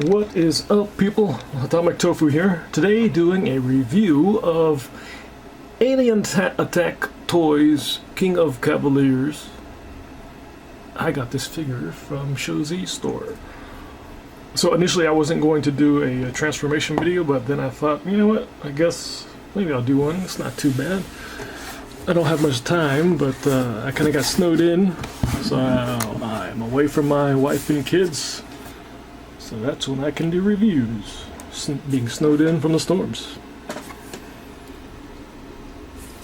What is up, people? Atomic Tofu here. Today doing a review of AlienAttack Toys King of Kavaliers. I got this figure from Show's store. So initially I wasn't going to do a transformation video, but then I thought, you know what, I guess maybe I'll do one. It's not too bad. I don't have much time, but I kind of got snowed in, so I'm away from my wife and kids. So that's when I can do reviews, being snowed in from the storms.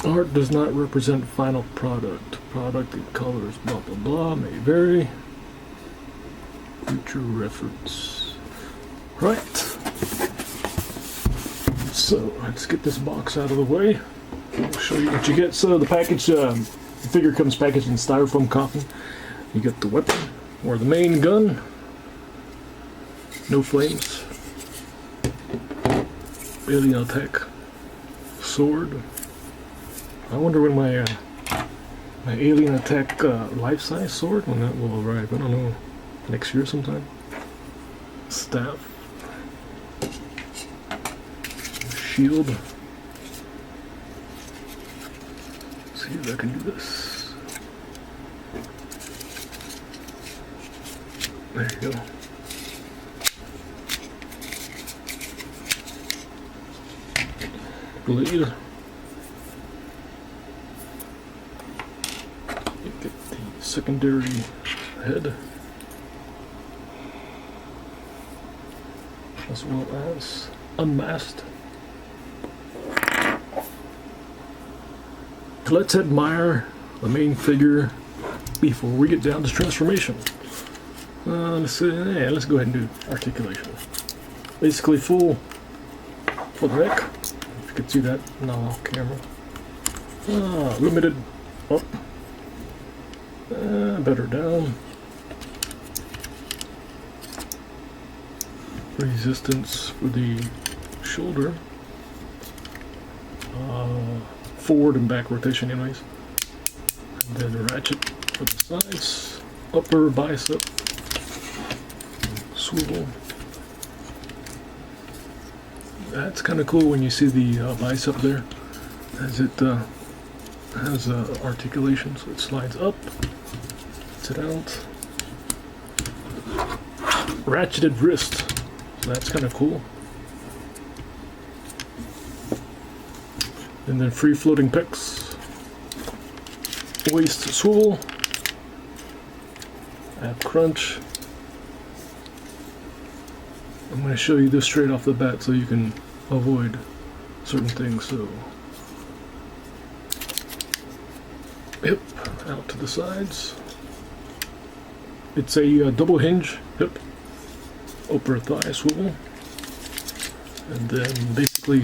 Art does not represent final product. Product and colors, blah blah blah, may vary. Future reference. Right. So let's get this box out of the way. I'll show you what you get. So the package, the figure comes packaged in styrofoam coffin. You get the weapon, or the main gun. No flames. AlienAttack sword. I wonder when my AlienAttack life-size sword, when that will arrive. I don't know. Next year sometime. Staff. Shield. Let's see if I can do this. There you go. Blade. You get the secondary head, as well as unmasked. Let's admire the main figure before we get down to transformation. Let's go ahead and do articulation. Basically full for the neck. If you can see that now off camera. Limited up. Better down. Resistance for the shoulder. Forward and back rotation anyways. And then a ratchet for the sides. Upper bicep. Swivel. That's kind of cool when you see the bicep there, as it has articulation, so it slides up, gets it out. Ratcheted wrist, so that's kind of cool. And then free floating pecs, waist swivel, ab crunch. I'm going to show you this straight off the bat so you can avoid certain things. So, hip out to the sides. It's a double hinge hip, upper thigh swivel, and then basically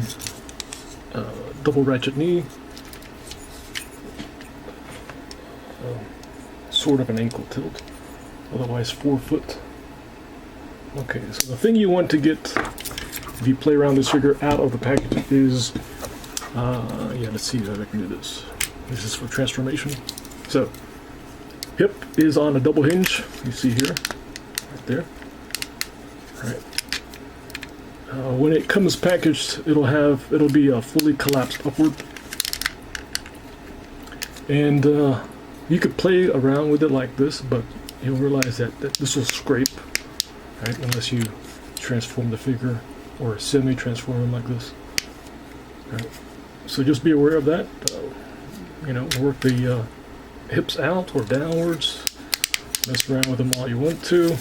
double ratchet knee, sort of an ankle tilt, otherwise 4 foot. Okay, so the thing you want to get if you play around this figure out of the package is, yeah, let's see if I can do this. This is for transformation. So, hip is on a double hinge, you see here, right there. Right. When it comes packaged, it'll be fully collapsed upward. And you could play around with it like this, but you'll realize that this will scrape. Right, unless you transform the figure or semi-transform him like this. Right. So just be aware of that. You know, work the hips out or downwards. Mess around with them all you want to.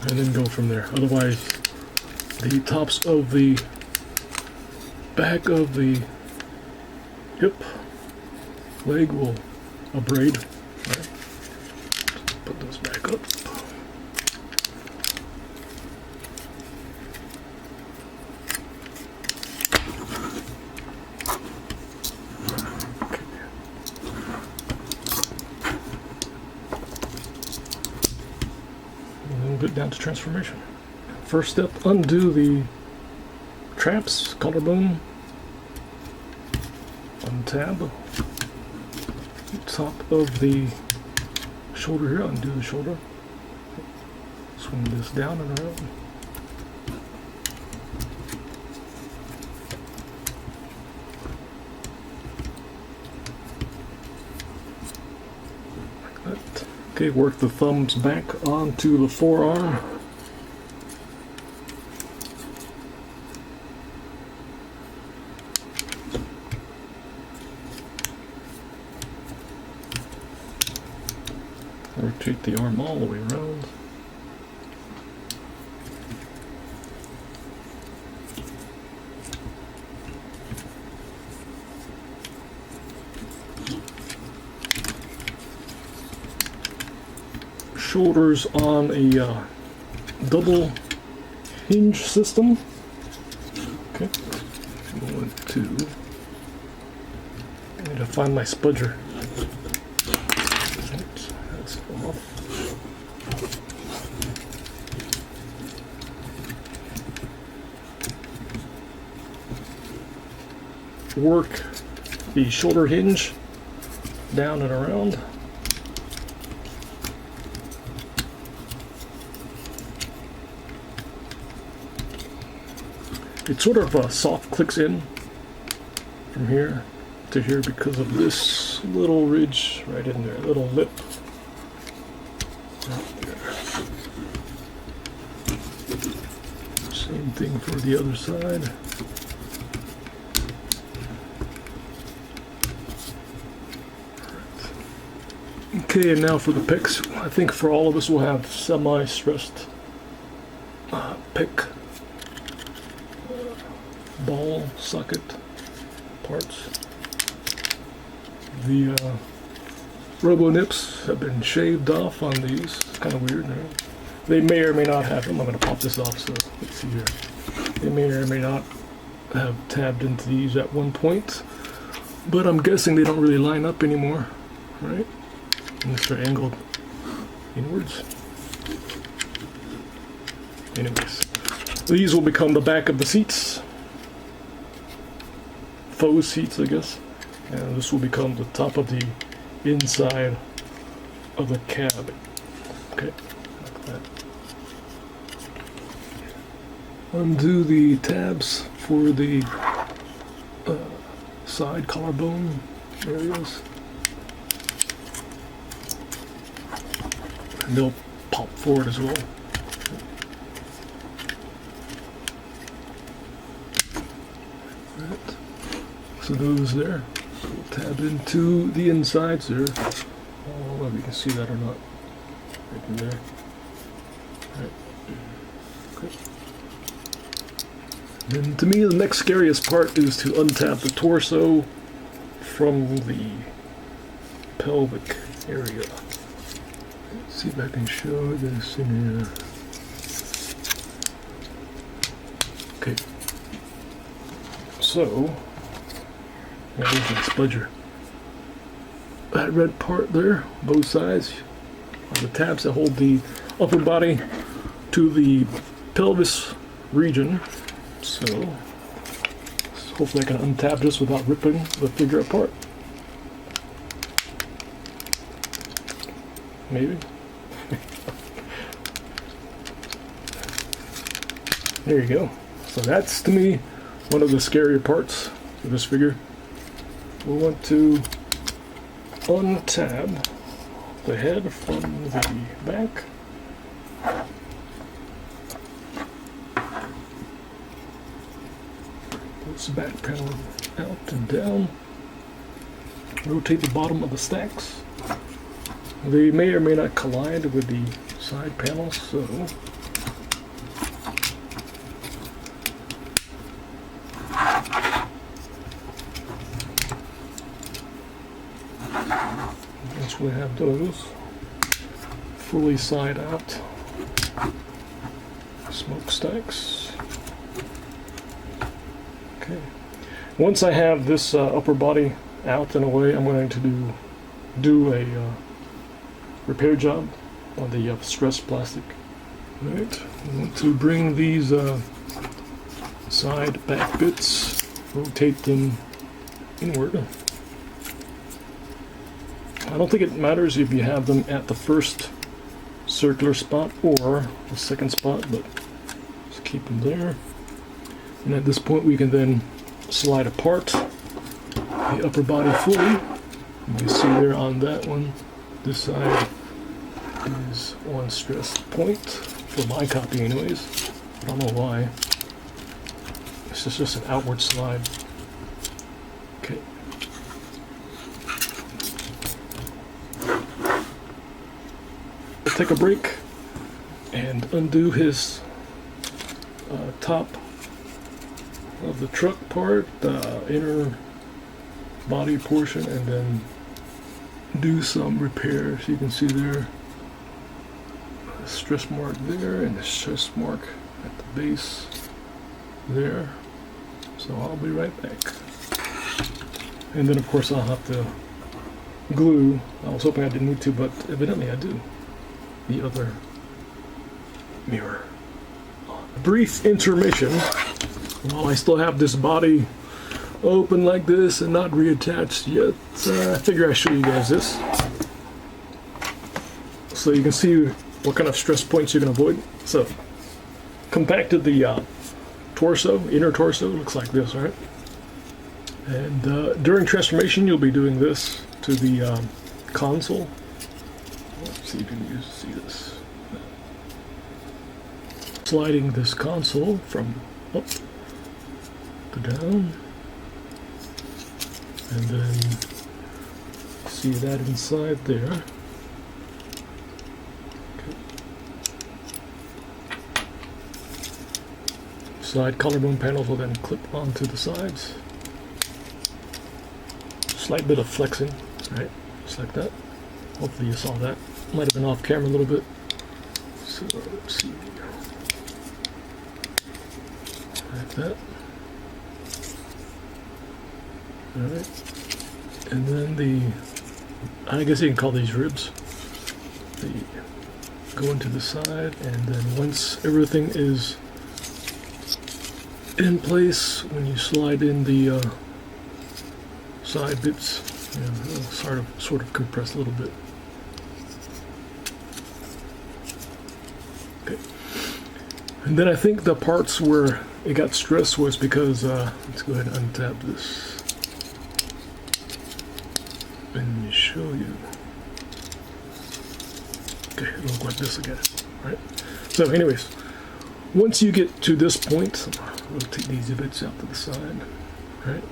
And then go from there. Otherwise, the tops of the back of the hip leg will abrade. Right. Put those back up. Okay. And then we'll get down to transformation. First step, undo the traps, collarbone, untab, top of the shoulder here, undo the shoulder, Swing this down and around. Like that. Okay, work the thumbs back onto the forearm. Rotate the arm all the way around. Shoulders on a double hinge system. Okay, going to. I need to find my spudger. Oops, that's off. Work the shoulder hinge down and around. It sort of soft clicks in from here to here because of this little ridge right in there, little lip. Right there. Same thing for the other side. Okay, and now for the picks. I think for all of us we'll have semi-stressed pick ball socket parts. The robo nips have been shaved off on these. It's kind of weird. They may or may not have them. I'm going to pop this off, so let's see here. They may or may not have tabbed into these at one point, but I'm guessing they don't really line up anymore, right? Unless they're angled inwards. Anyways, these will become the back of the seats. Faux seats, I guess. And this will become the top of the inside of the cab. Okay, like that. Undo the tabs for the side collarbone areas. And they'll pop forward as well. Right. So those there. We'll tab into the insides there. I don't know if you can see that or not. Right in there. Right. Okay. Then to me the next scariest part is to untap the torso from the pelvic area. Let's see if I can show this in here. Okay. So, there's the spudger. That red part there, both sides, are the tabs that hold the upper body to the pelvis region. So, hopefully I can untap this without ripping the figure apart. Maybe. There you go. So that's, to me, one of the scarier parts of this figure. We want to untab the head from the back. This back panel out and down. Rotate the bottom of the stacks. They may or may not collide with the side panels, so once we have those fully side out smokestacks. Okay. Once I have this upper body out and away, I'm going to do a repair job on the stressed plastic. Right. I want to bring these side back bits, rotate them inward. I don't think it matters if you have them at the first circular spot or the second spot, but just keep them there. And at this point we can then slide apart the upper body fully. You can see there on that one, this side is one stress point, for my copy anyways. I don't know why. This is just an outward slide. Okay. We'll take a break and undo his top of the truck part, the inner body portion, and then do some repairs. You can see there a stress mark there and a stress mark at the base there. So I'll be right back. And then of course I'll have to glue. I was hoping I didn't need to, but evidently I do. The other mirror. Brief intermission while I still have this body open like this and not reattached yet. I figure I show you guys this so you can see what kind of stress points you can avoid. So compacted the torso, inner torso, looks like this, right? And during transformation you'll be doing this to the console. Let's see if you can see this. Sliding this console from up to down. And then see that inside there. Okay. Side collarbone panels will then clip onto the sides. Slight bit of flexing, right? Just like that. Hopefully you saw that. Might have been off camera a little bit. So let's see. Like that. Alright, and then I guess you can call these ribs. They go into the side, and then once everything is in place, when you slide in the side bits, you know, it'll sort of compress a little bit. Okay, and then I think the parts where it got stressed was because, let's go ahead and untap this. And show you. Okay, it'll look like this again, right? So anyways, once you get to this point, rotate these bits out to the side, right?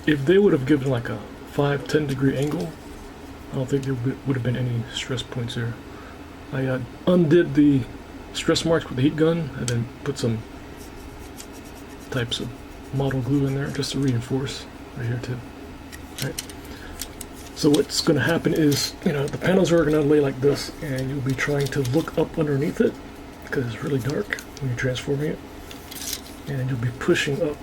If they would have given like a 5-10 degree angle, I don't think there would have been any stress points there. I undid the stress marks with the heat gun and then put some types of model glue in there just to reinforce right here too, right? So what's going to happen is, you know, the panels are going to lay like this, and you'll be trying to look up underneath it because it's really dark when you're transforming it, and you'll be pushing up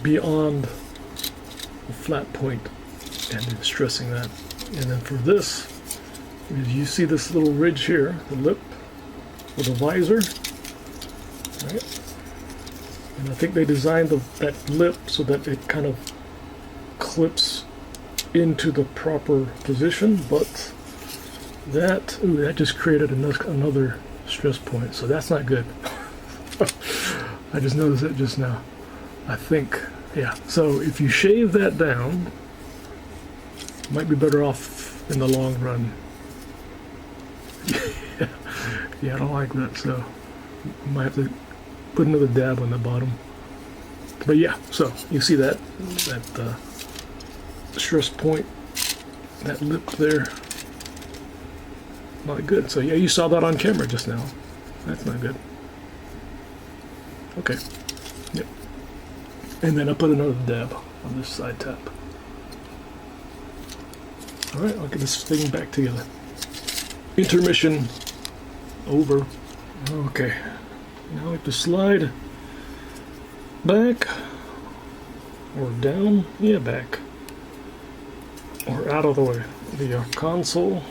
beyond the flat point and then stressing that. And then for this, you see this little ridge here, the lip with a visor, right? And I think they designed that lip so that it kind of clips into the proper position, but that just created another stress point, so that's not good. I just noticed it just now. I think, yeah, so if you shave that down, might be better off in the long run. Yeah, I don't like that, so might have to put another dab on the bottom. But yeah, so you see that stress point, that lip there, not good. So yeah, you saw that on camera just now. That's not good. Okay, yep. And then I'll put another dab on this side tap. All right, I'll get this thing back together. Intermission over. Okay, now I have to slide back or down, yeah, back. Or out of the way, the console,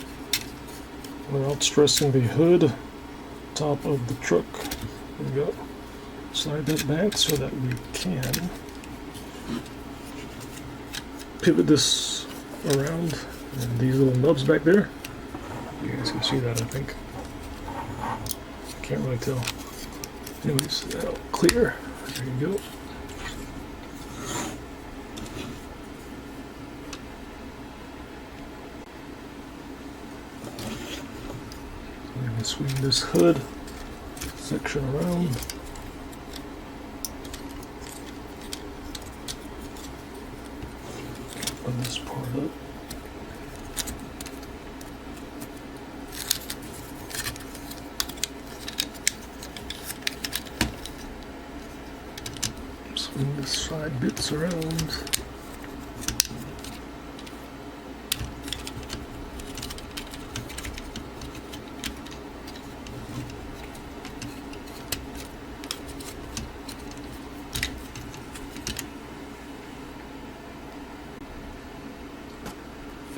without stressing the hood, top of the truck. There we go. Slide that back so that we can pivot this around. And these little nubs back there, you guys can see that, I think. can't really tell. Anyways, clear. There you go. I'm going to swing this hood section around. Open this part up. Swing the side bits around.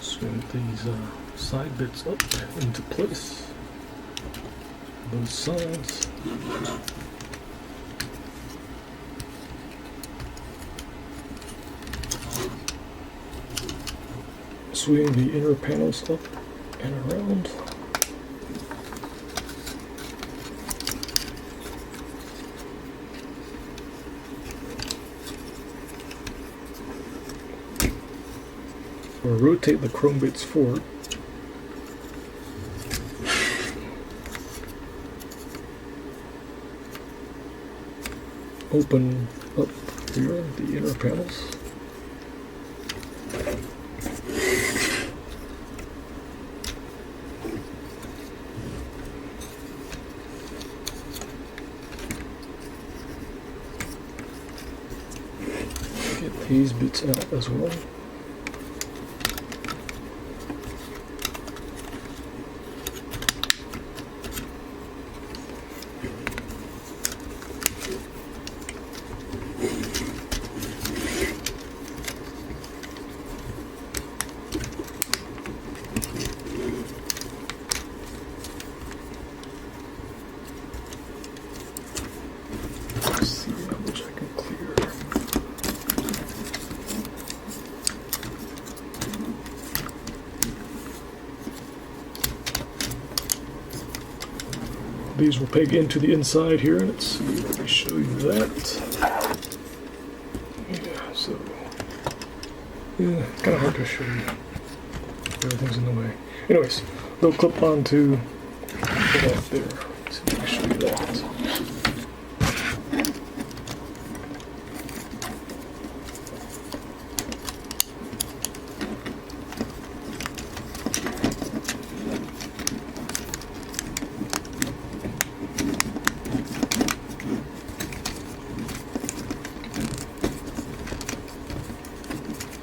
Swing these side bits up into place, both sides. Swing the inner panels up and around. Or rotate the chrome bits forward. Open up here the inner panels. Get these bits out as well. These will peg into the inside here. Let's see, let me show you that. Yeah, so, yeah, kind of hard to show you. Everything's in the way. Anyways, they'll clip onto that there. Let's see if I can show you that.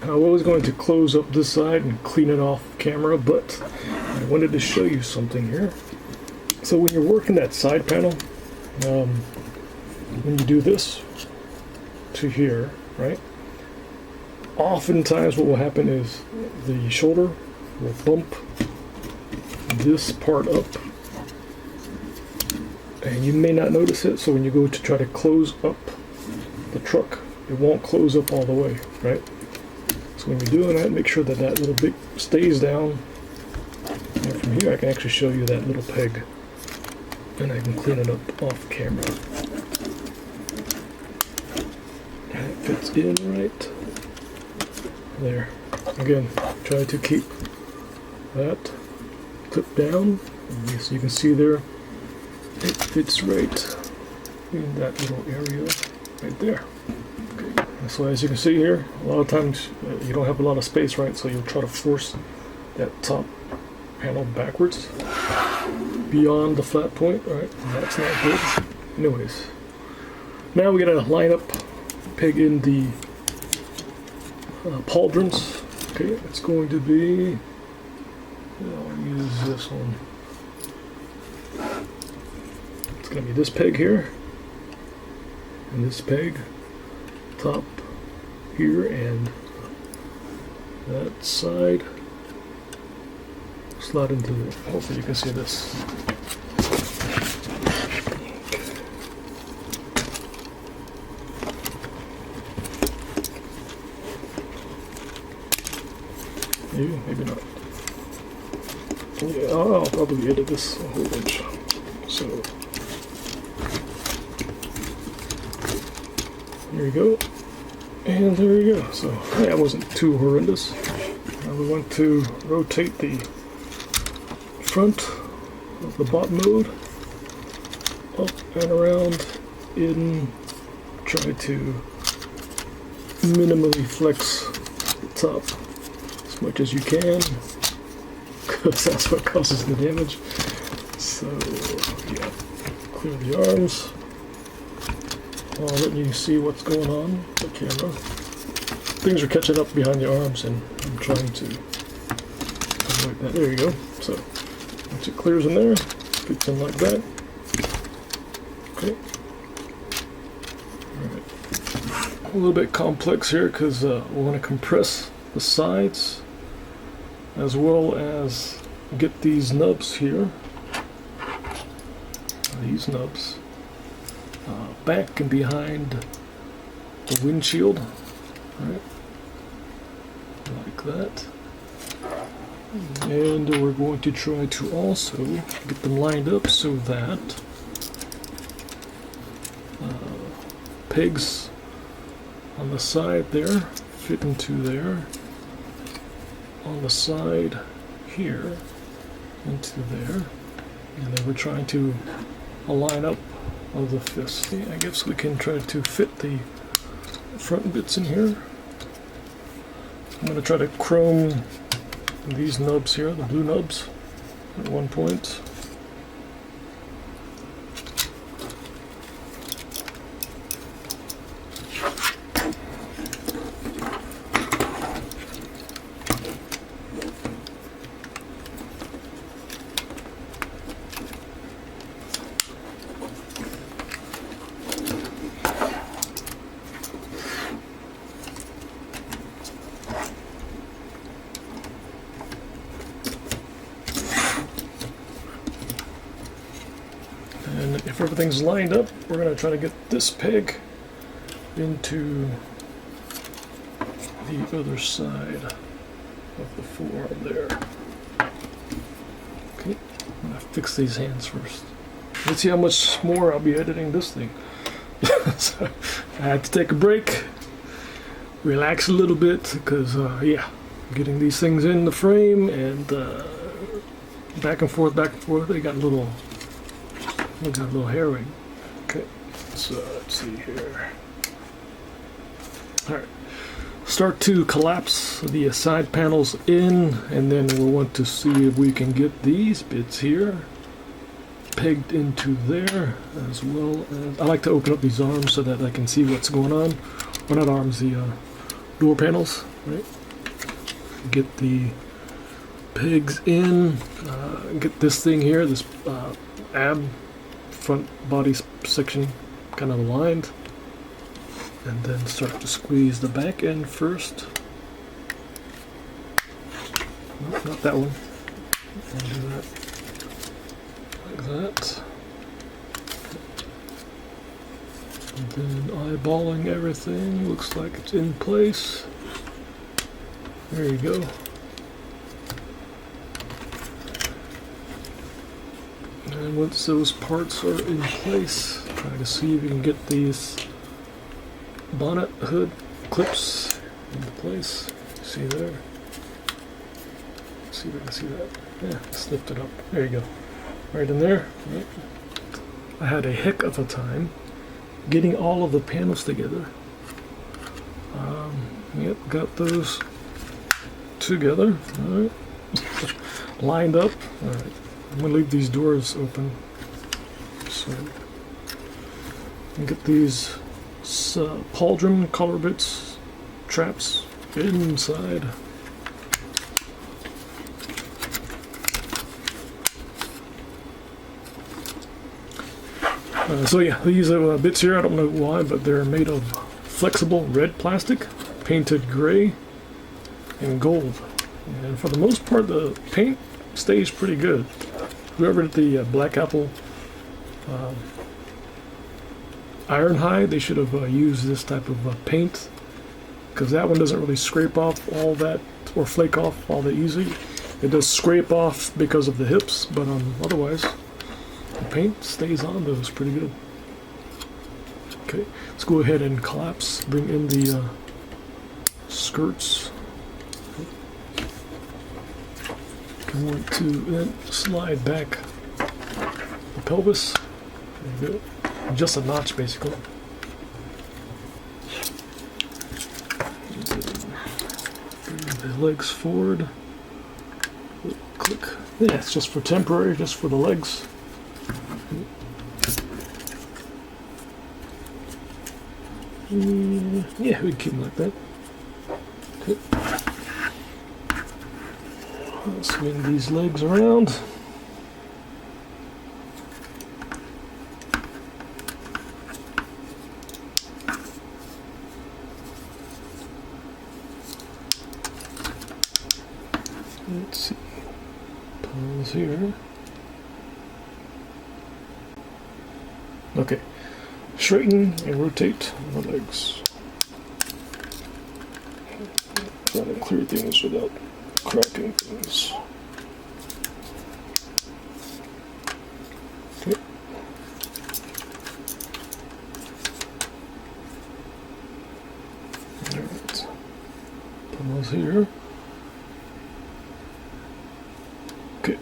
I was going to close up this side and clean it off camera, but I wanted to show you something here. So when you're working that side panel, when you do this to here, right? Oftentimes what will happen is the shoulder will bump this part up, and you may not notice it, so when you go to try to close up the truck, it won't close up all the way, right? So when you're doing that, make sure that that little bit stays down. And from here I can actually show you that little peg, and I can clean it up off camera. And it fits in right there. Again, try to keep that clipped down. So you can see there, it fits right in that little area right there. Okay. So as you can see here, a lot of times you don't have a lot of space, right? So you'll try to force that top panel backwards beyond the flat point, right? And that's not good. Anyways, now we gotta line up, peg in the pauldrons. Okay, it's going to be, I'll use this one. It's gonna be this peg here, and this peg, top here, and that side. Slide into it. Hopefully you can see this. Maybe not. Yeah, I'll probably edit this a whole bunch. So There you go. And there you go. So that wasn't too horrendous. Now we want to rotate the front of the bot mode up and around in, try to minimally flex the top as much as you can, because that's what causes the damage. So yeah, clear the arms. I'll let you see what's going on with the camera. Things are catching up behind the arms, and I'm trying to like that. There you go. So once it clears in there, fits in like that. Okay. Alright. A little bit complex here because we want to compress the sides as well as get these nubs here. These nubs back and behind the windshield, right? Like that. And we're going to try to also get them lined up so that pegs on the side there fit into there, on the side here into there, and then we're trying to align up of the fist. I guess we can try to fit the front bits in here. I'm going to try to chrome these nubs here, the blue nubs, at one point. And if everything's lined up, we're going to try to get this peg into the other side of the forearm there. Okay, I'm going to fix these hands first. Let's see how much more I'll be editing this thing. So I had to take a break, relax a little bit, because yeah, getting these things in the frame and back and forth, they got a little harrowing. Okay, so let's see here. Alright, start to collapse the side panels in, and then we'll want to see if we can get these bits here pegged into there, as well as I like to open up these arms so that I can see what's going on. Or not arms, the door panels, right? Get the pegs in, get this thing here, this ab front body section kind of aligned, and then start to squeeze the back end first. Nope, not that one. I'll do that like that. And then eyeballing everything, looks like it's in place. There you go. And once those parts are in place, try to see if you can get these bonnet hood clips into place. See there? See if I can see that. Yeah, just lift it up. There you go. Right in there. Right. I had a heck of a time getting all of the panels together. Yep, got those together. All right. Lined up. All right. I'm going to leave these doors open so and get these pauldron collar bits traps inside. So yeah, these bits here, I don't know why, but they're made of flexible red plastic, painted gray and gold. And for the most part, the paint stays pretty good. Whoever did the Black Apple Ironhide, they should have used this type of paint, because that one doesn't really scrape off all that or flake off all that easy. It does scrape off because of the hips, but otherwise the paint stays on those pretty good. Okay, let's go ahead and collapse, bring in the skirts. I want to then slide back the pelvis. There you go. Just a notch, basically. Bring the legs forward. Click. Yeah, it's just for temporary, just for the legs. Yeah, we can keep them like that. Okay. I'll swing these legs around. Let's see. Pause here. Okay. Straighten and rotate the legs. Trying to clear things without cracking things. Okay. Alright. Pause here. Okay.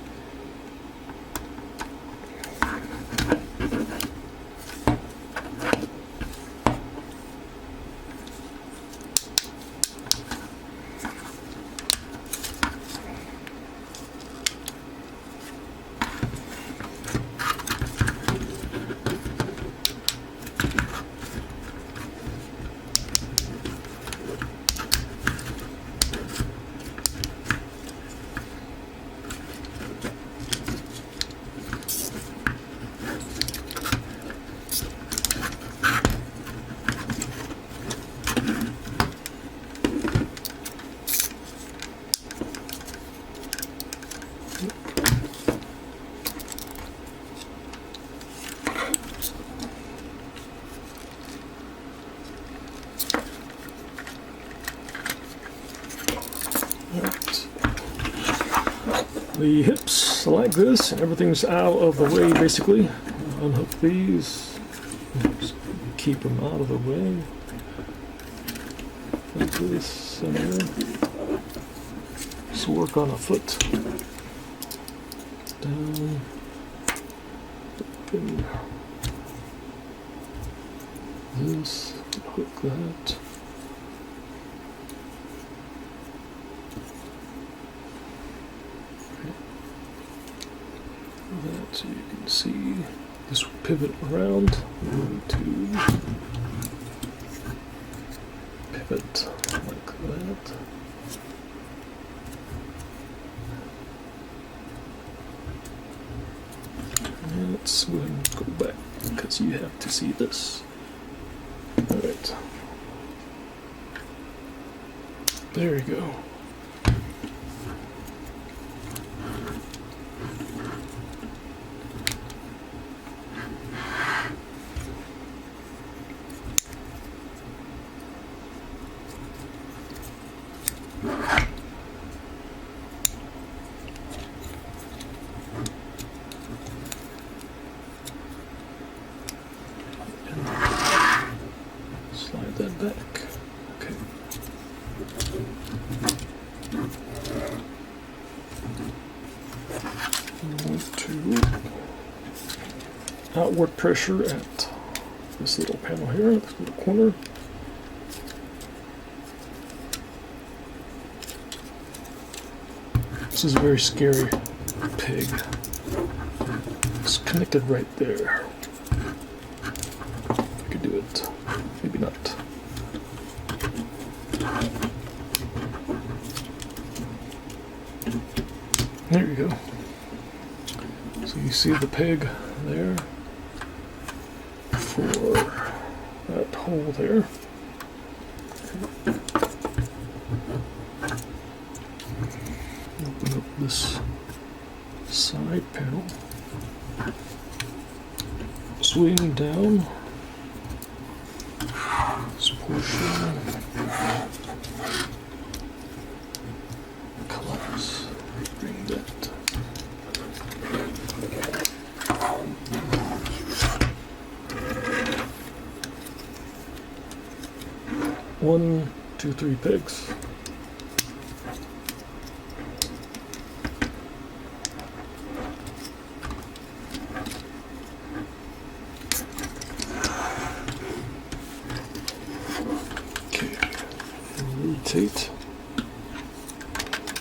The hips like this, and everything's out of the way basically. Unhook these, just keep them out of the way. Like this, and there. Just work on a foot. Down. Open. This, hook that. That so you can see this pivot around. To pivot like that. And let's go ahead and go back because you have to see this. Alright. There you go. Slide that back. Okay. To outward pressure at this little panel here, this little corner. This is a very scary pig. It's connected right there. I could do it. Maybe not. There you go. So you see the pig there for that hole there. Open up this side panel. Swing down this portion. Collapse. Bring that. 1, 2, 3 pegs. Okay, rotate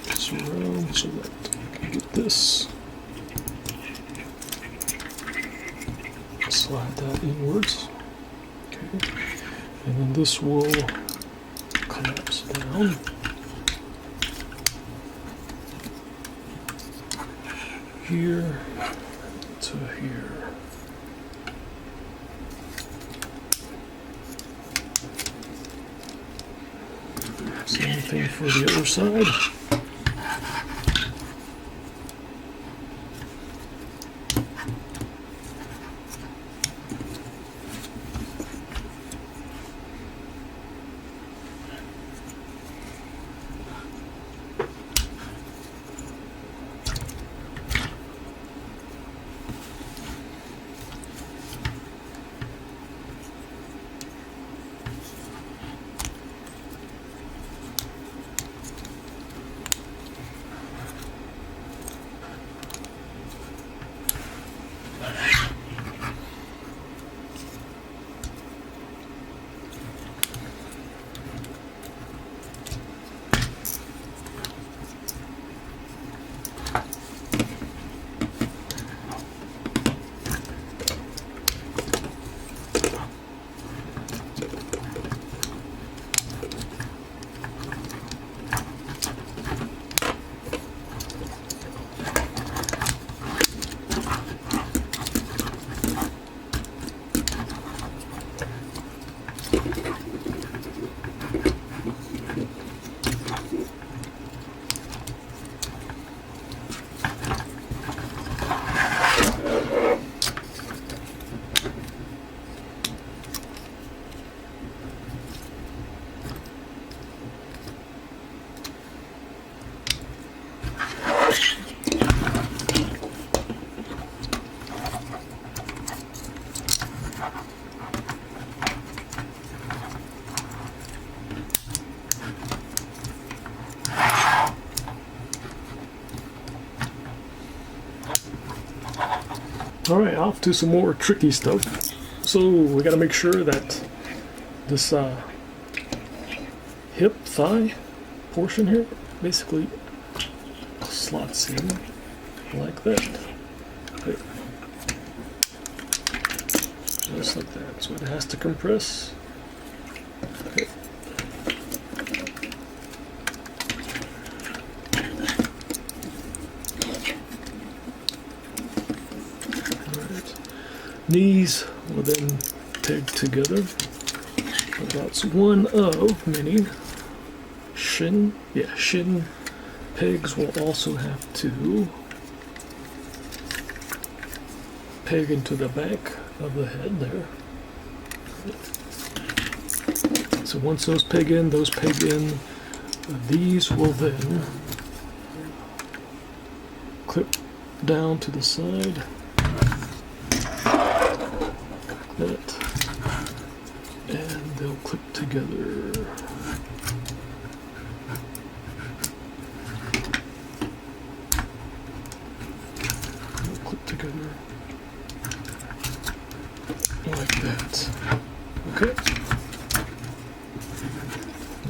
this around so that I can get this. Slide that inwards. Okay, and then this will collapse down. Here to here. Same thing for the other side. Alright, off to some more tricky stuff. So we gotta make sure that this hip thigh portion here basically slots in like that. Okay. Just like that. So it has to compress. Okay. Knees will then peg together. That's one of many. Shin pegs will also have to peg into the back of the head there. So once those peg in, these will then clip down to the side. That, and they'll clip together. They'll clip together like that. Okay.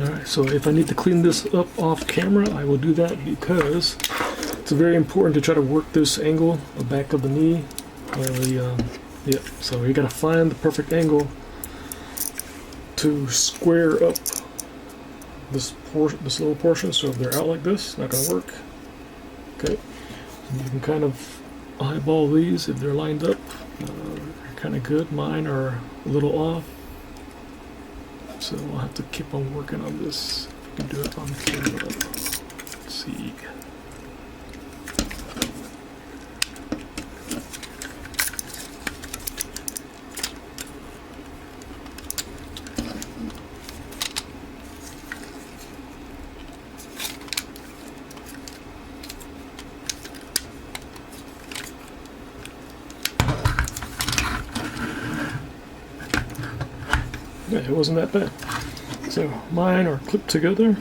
Alright, so if I need to clean this up off camera, I will do that because it's very important to try to work this angle, the back of the knee, or the yeah, so you gotta find the perfect angle to square up this little portion. So if they're out like this, not gonna work. Okay, and you can kind of eyeball these if they're lined up. Kind of good. Mine are a little off, so I'll have to keep on working on this. If you can do it on camera. Let's see. Yeah, it wasn't that bad. So mine are clipped together.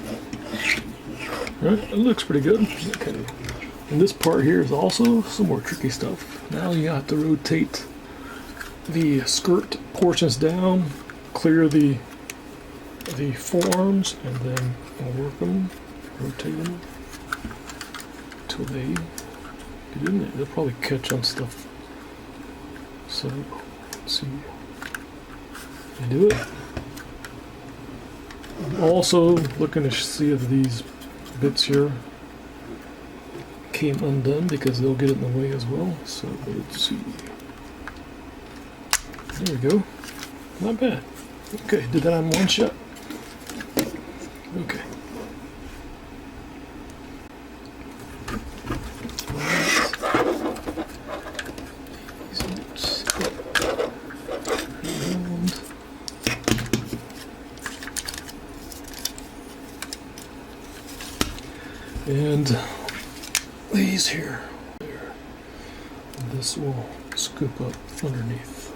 Right, it looks pretty good. Okay. And this part here is also some more tricky stuff. Now you have to rotate the skirt portions down, clear the forearms, and then work them, rotate them until they get in there. They'll probably catch on stuff. So let's see. I do it. I'm also looking to see if these bits here came undone because they'll get in the way as well. So let's see. There we go. Not bad. Okay, did that on one shot. Okay. And these here, there. This will scoop up underneath.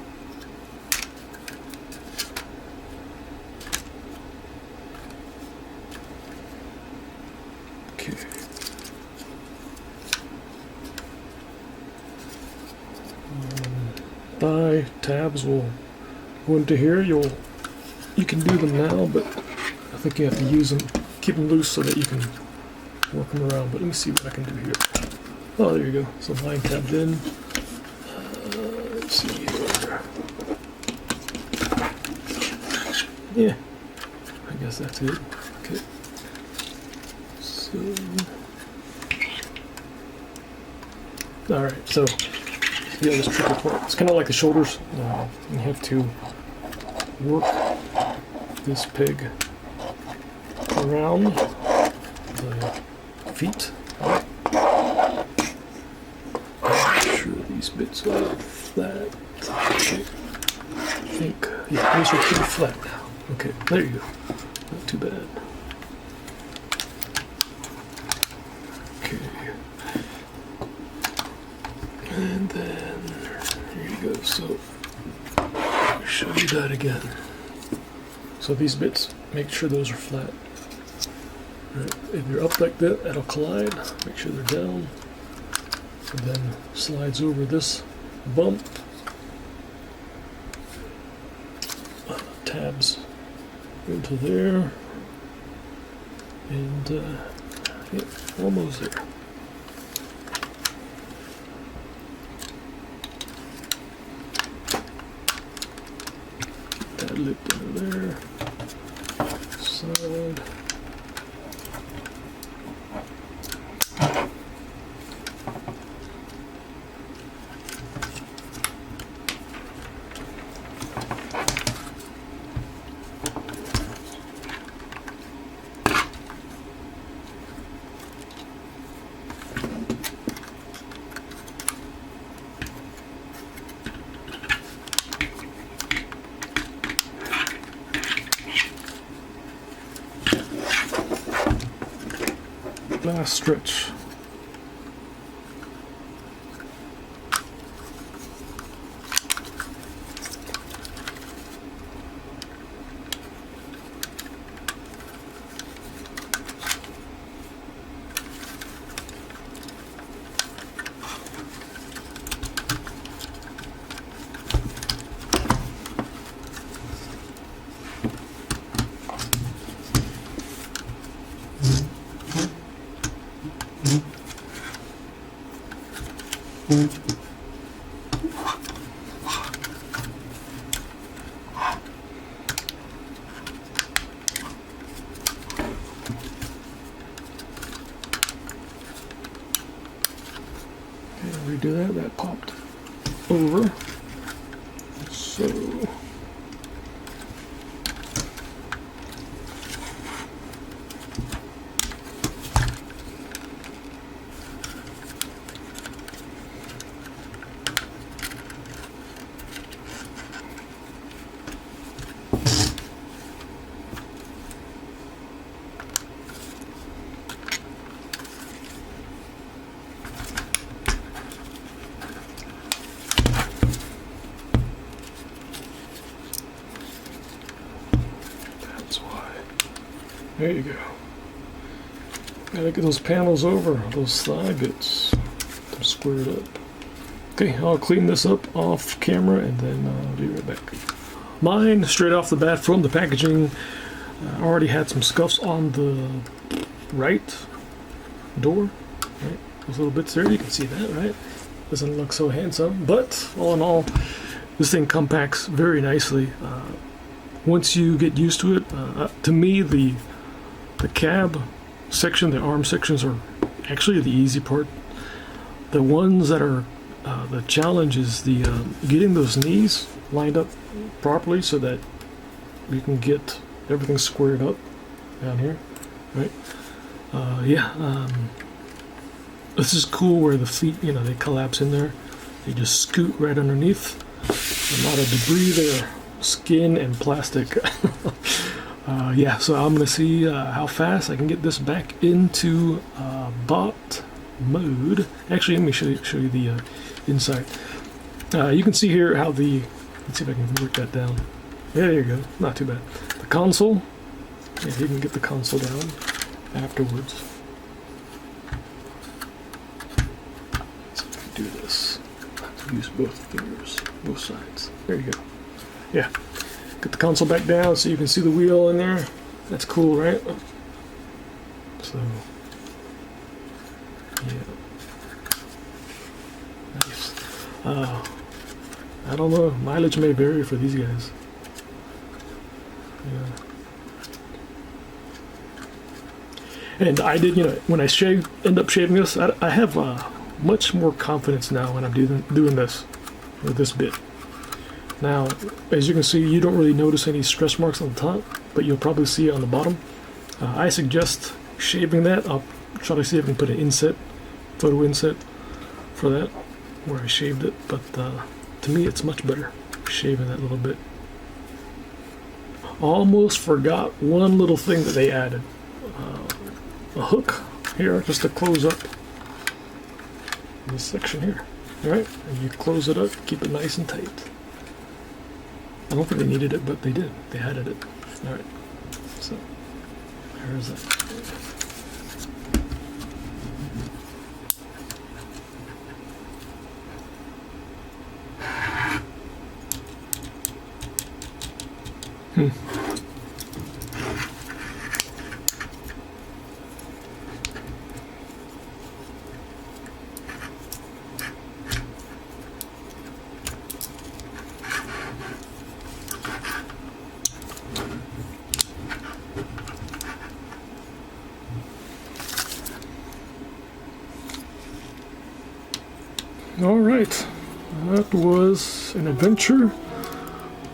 Okay. Thigh tabs will go into here. You can do them now, but I think you have to use them, keep them loose so that you can work them around. But let me see what I can do here. Oh, there you go. So line tabbed in. Let's see here. Yeah, I guess that's it. Okay. So, all right. So, yeah, this tricky part. It's kind of like the shoulders. You have to work this peg around the feet. Make sure these bits are flat. Okay. I think, yeah, these are pretty flat now. Okay, there you go. Not too bad. Okay. And then, here you go. So, I'll show you that again. So these bits, make sure those are flat. Right. If you're up like that, that'll collide. Make sure they're down. And then slides over this bump. Tabs into there. And, yeah, almost there. Get that lip under there. Side. Last stretch. Redo that. That popped over. So There you go. Gotta get those panels over, those thigh bits. They're squared up. Okay, I'll clean this up off camera and then I'll be right back. Mine, straight off the bat from the packaging, already had some scuffs on the right door. Right? Those little bits there, you can see that, right? Doesn't look so handsome, but all in all, this thing compacts very nicely. Once you get used to it, to me, the cab section, the arm sections are actually the easy part. The ones that are the challenge is the getting those knees lined up properly so that you can get everything squared up down here, right? This is cool where the feet, they collapse in there. They just scoot right underneath. A lot of debris there, skin and plastic. So I'm gonna see how fast I can get this back into bot mode. Actually, let me show you the inside. You can see here how let's see if I can work that down. Yeah, there you go. Not too bad. The console. Yeah, you can get the console down afterwards. So if you do this, use both fingers, both sides. There you go. Yeah. Get the console back down so you can see the wheel in there. That's cool, right? So, yeah. Nice. I don't know. Mileage may vary for these guys. Yeah. And I did, when I end up shaving this, I have much more confidence now when I'm doing this with this bit. Now, as you can see, you don't really notice any stretch marks on the top, but you'll probably see it on the bottom. I suggest shaving that. I'll try to see if I can put an photo inset for that, where I shaved it, but to me it's much better shaving that little bit. Almost forgot one little thing that they added. A hook here just to close up this section here. Alright, and you close it up, keep it nice and tight. I don't think they needed it, but they did. They added it. Alright, so there's that. All right, that was an adventure,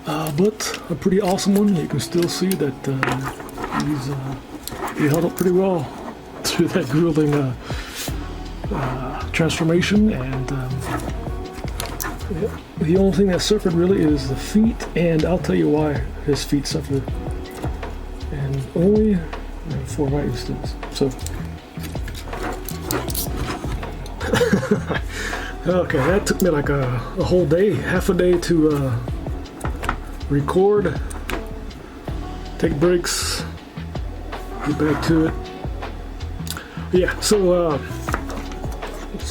but a pretty awesome one. You can still see that he held up pretty well through that grueling transformation, and the only thing that suffered really is the feet, and I'll tell you why his feet suffered, and only for my instance. So. Okay, that took me like a whole day, half a day to record, take breaks, get back to it. Yeah, so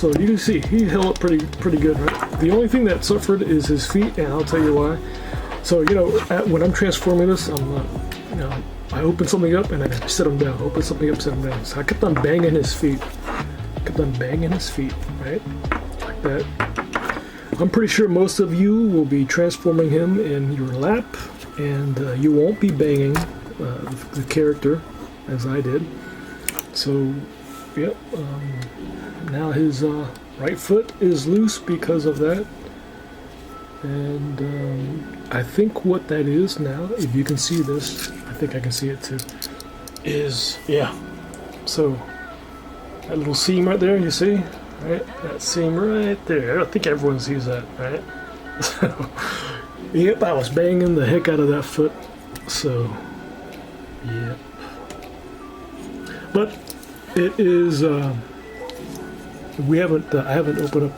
you can see he held up pretty good, right? The only thing that suffered is his feet, and I'll tell you why. So when I'm transforming this, I open something up and I set him down. Open something up, set him down. So I kept on banging his feet. Right? That. I'm pretty sure most of you will be transforming him in your lap, and you won't be banging the character as I did. So, yep. Now his right foot is loose because of that, and I think what that is now, if you can see this, I think I can see it too, is so that little seam right there, you see? Right, that seam right there. I think everyone sees that, right? So, yep, I was banging the heck out of that foot. So, yep. But it is. I haven't opened up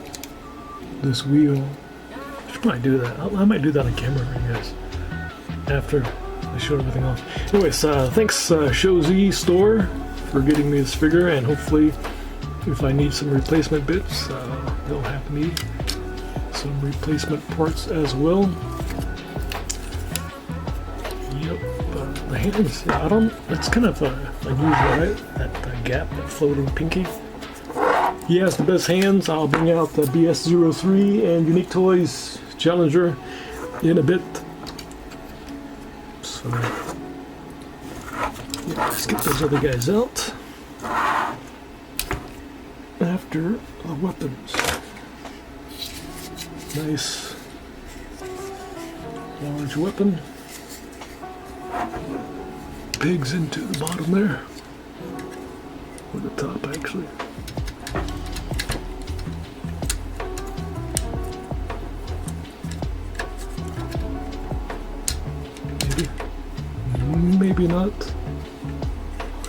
this wheel. I might do that. I might do that on camera, I guess. After I show everything off. Anyways, thanks Shozi Store for getting me this figure, and hopefully if I need some replacement bits, they'll have me some replacement parts as well. Yep, the hands, yeah, I don't, it's kind of unusual, right? That gap, that floating pinky. He has the best hands. I'll bring out the BS-03 and Unique Toys Challenger in a bit. So, yeah, let's get those other guys out. After the weapons. Nice large weapon. Pigs into the bottom there. Or the top, actually. Maybe not.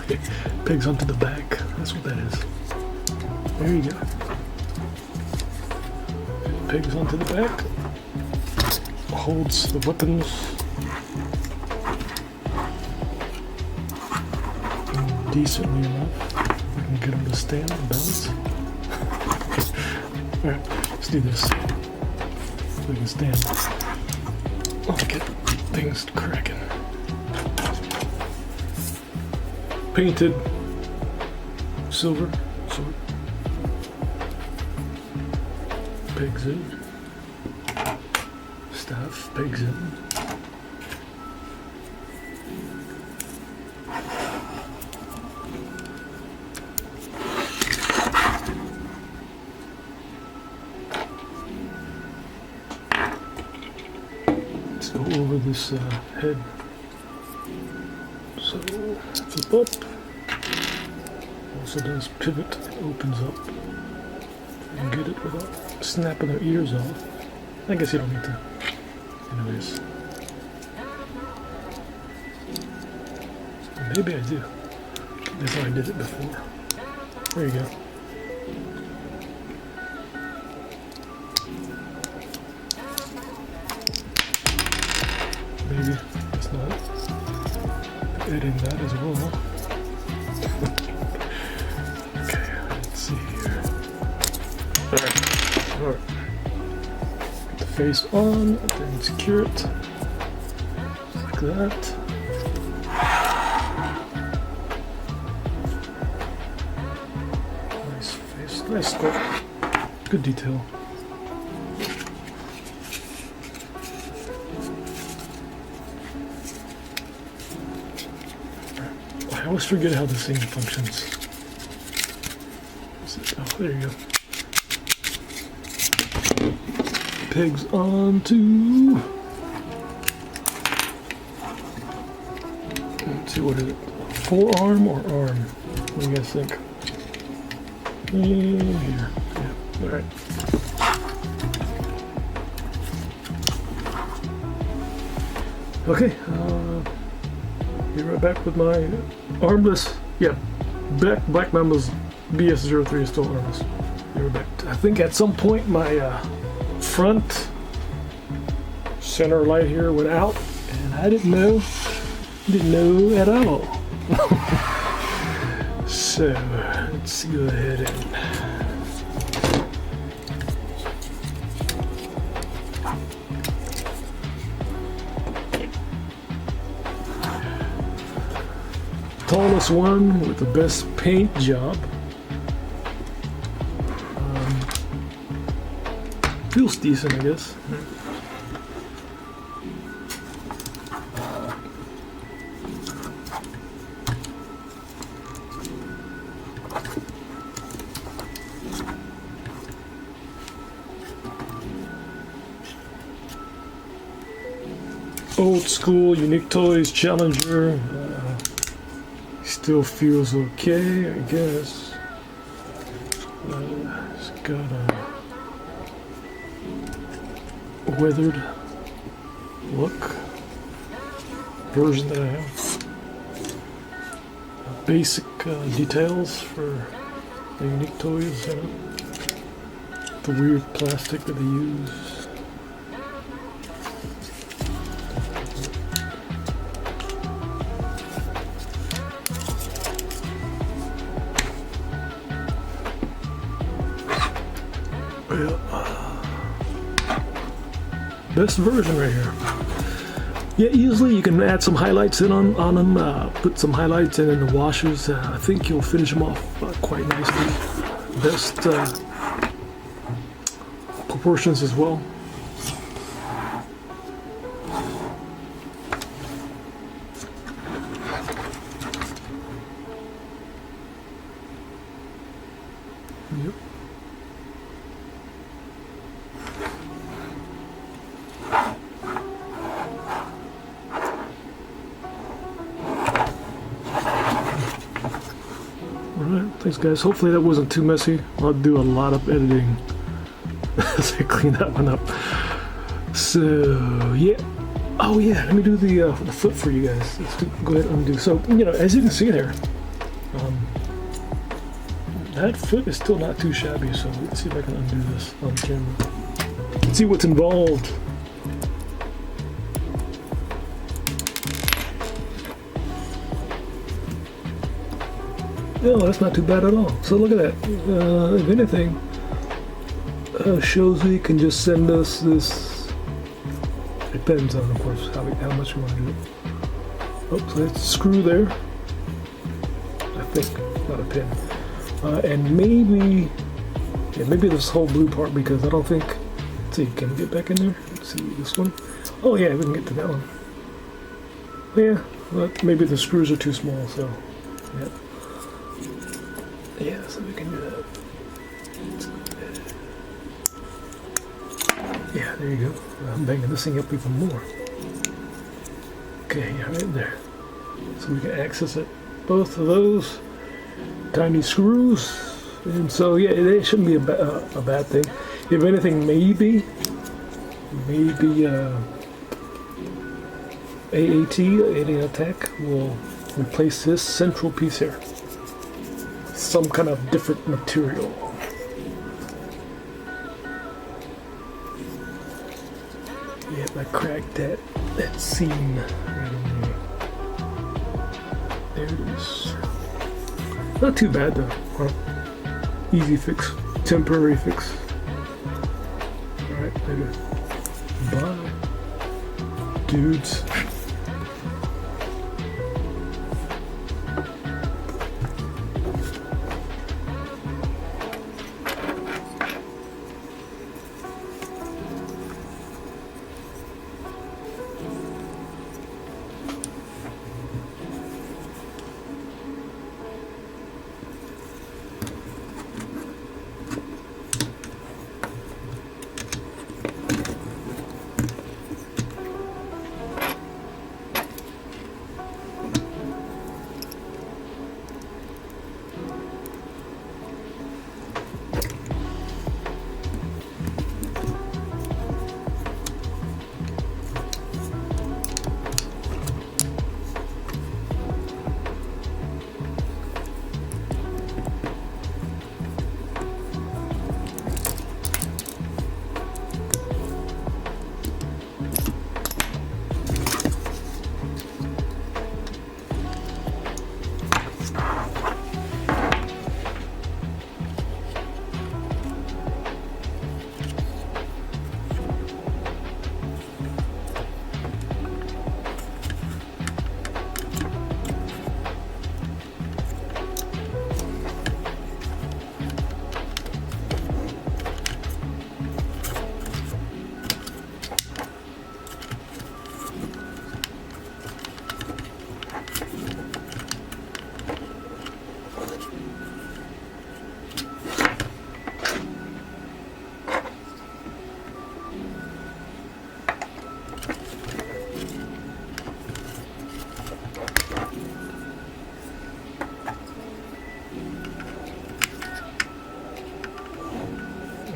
Okay. Pigs onto the back. That's what that is. There you go. Pigs onto the back. Holds the weapons. Decently enough. We can get them to stand and balance. Alright, let's do this. So we can stand. Let's get things cracking. Painted silver sword. Pigs in. Staff, pigs in. Let's go over this head. So, flip up. Also does pivot, it opens up. You can get it without snapping their ears off. I guess you don't need to. Anyways. Maybe I do. That's how I did it before. There you go. Maybe it's not. Adding that as well. Okay, let's see here. Alright. Get the face on, and then secure it. Like that. Nice face, nice sculpt. Good detail. I always forget how this thing functions. Oh, there you go. Pigs onto. Let's see, what is it? Forearm or arm? What do you guys think? In here. Yeah, alright. Okay, be right back with my armless. Yeah, Black Mamba's BS-03 is still armless. Be right back. I think at some point my front center light here went out, and I didn't know at all. So let's go ahead and tallest one with the best paint job. Feels decent, I guess. Old school Unique Toys Challenger. Still feels okay, I guess. It's got a weathered look. Version that I have. Basic details for the Unique Toys. The weird plastic that they use. yeah. Best version right here. Yeah, easily you can add some highlights in on them, put some highlights in the washes. I think you'll finish them off quite nicely. Best proportions as well. Yep. Alright, thanks guys. Hopefully that wasn't too messy. I'll do a lot of editing as I clean that one up. So, yeah. Oh yeah, let me do the foot for you guys. Go ahead and undo. So, you know, as you can see there, that foot is still not too shabby, so let's see if I can undo this on camera. Let's see what's involved. No, that's not too bad at all. So look at that. If anything, Shozy can just send us this. Depends on, of course, how much we want to do it. Oh, so that's a screw there. I think, not a pin. And maybe this whole blue part, because I don't think. Let's see, can we get back in there? Let's see this one. Oh yeah, we can get to that one. Yeah, but maybe the screws are too small, so yeah. Yeah, so we can do that. Yeah, there you go. I'm banging this thing up even more. Okay, yeah, right there. So we can access it. Both of those tiny screws. And so, yeah, it shouldn't be a bad thing. If anything, maybe AAT, AlienAttack, will replace this central piece here. Some kind of different material. Yeah, I cracked that seam right in there. There it is. Not too bad though. Huh? Easy fix, temporary fix. Alright, later. Bye, dudes.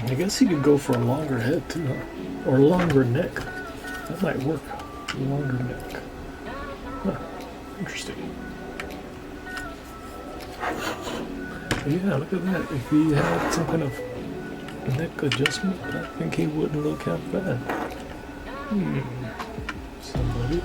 I guess he could go for a longer head too, huh? Or a longer neck. That might work. Longer neck. Huh. Interesting. Yeah, look at that. If he had some kind of neck adjustment, I think he wouldn't look half bad. Somebody.